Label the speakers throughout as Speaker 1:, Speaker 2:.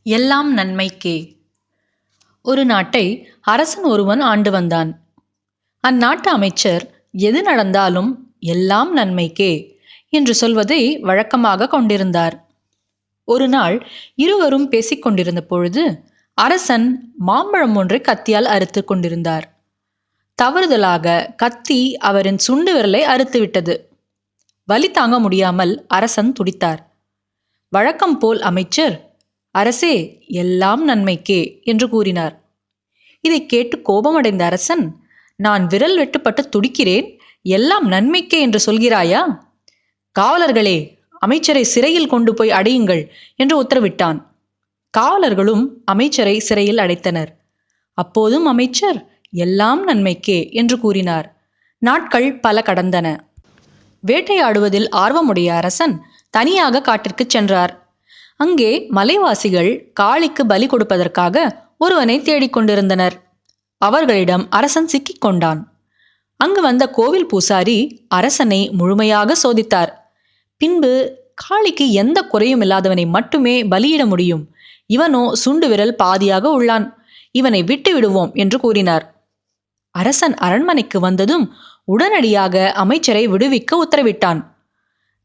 Speaker 1: எல்லாம் நன்மைக்கே. ஒரு நாட்டை அரசன் ஒருவன் ஆண்டு வந்தான். அந்நாட்டு அமைச்சர் எது நடந்தாலும் எல்லாம் நன்மைக்கே என்று சொல்வதை வழக்கமாக கொண்டிருந்தார். ஒரு நாள் இருவரும் பேசிக்கொண்டிருந்த பொழுது அரசன் மாம்பழம் ஒன்றை கத்தியால் அறுத்து கொண்டிருந்தார். தவறுதலாக கத்தி அவரின் சுண்டு விரலை அறுத்துவிட்டது. வலி தாங்க முடியாமல் அரசன் துடித்தார். வழக்கம் போல் அமைச்சர், அரசே, எல்லாம் நன்மைக்கே என்று கூறினார். இதை கேட்டு கோபமடைந்த அரசன், நான் விரல் வெட்டுப்பட்டு துடிக்கிறேன், எல்லாம் நன்மைக்கே என்று சொல்கிறாயா? காவலர்களே, அமைச்சரை சிறையில் கொண்டு போய் அடையுங்கள் என்று உத்தரவிட்டான். காவலர்களும் அமைச்சரை சிறையில் அடைத்தனர். அப்போதும் அமைச்சர் எல்லாம் நன்மைக்கே என்று கூறினார். நாட்கள் பல கடந்தன. வேட்டையாடுவதில் ஆர்வமுடைய அரசன் தனியாக காட்டிற்கு சென்றார். அங்கே மலைவாசிகள் காளிக்கு பலி கொடுப்பதற்காக ஒருவனை தேடிக்கொண்டிருந்தனர். அவர்களிடம் அரசன் சிக்கிக் கொண்டான். அங்கு வந்த கோவில் பூசாரி அரசனை முழுமையாக சோதித்தார். பின்பு, காளிக்கு எந்த குறையும் இல்லாதவனை மட்டுமே பலியிட முடியும், இவனோ சுண்டு விரல் பாதியாக உள்ளான், இவனை விட்டு விடுவோம் என்று கூறினார். அரசன் அரண்மனைக்கு வந்ததும் உடனடியாக அமைச்சரை விடுவிக்க உத்தரவிட்டான்.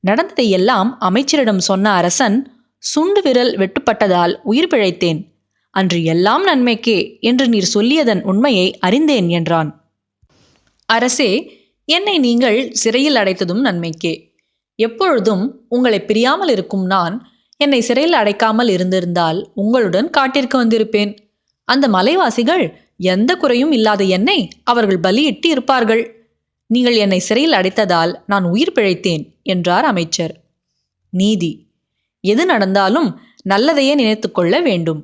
Speaker 1: நடந்ததை எல்லாம் அமைச்சரிடம் சொன்ன அரசன், சுண்டு விரல் வெட்டுப்பட்டதால் உயிர் பிழைத்தேன், அன்று எல்லாம் நன்மைக்கே என்று நீர் சொல்லியதன் உண்மையை அறிந்தேன் என்றான். அரசே, என்னை நீங்கள் சிறையில் அடைத்ததும் நன்மைக்கே. எப்பொழுதும் உங்களை பிரியாமல் இருக்கும் நான் என்னை சிறையில் அடைக்காமல் இருந்திருந்தால் உங்களுடன் காட்டிற்கு வந்திருப்பேன். அந்த மலைவாசிகள் எந்த குறையும் இல்லாத என்னை அவர்கள் பலியிட்டு இருப்பார்கள். நீங்கள் என்னை சிறையில் அடைத்ததால் நான் உயிர் பிழைத்தேன் என்றார் அமைச்சர். நீதி: எது நடந்தாலும் நல்லதையே நினைத்து கொள்ள வேண்டும்.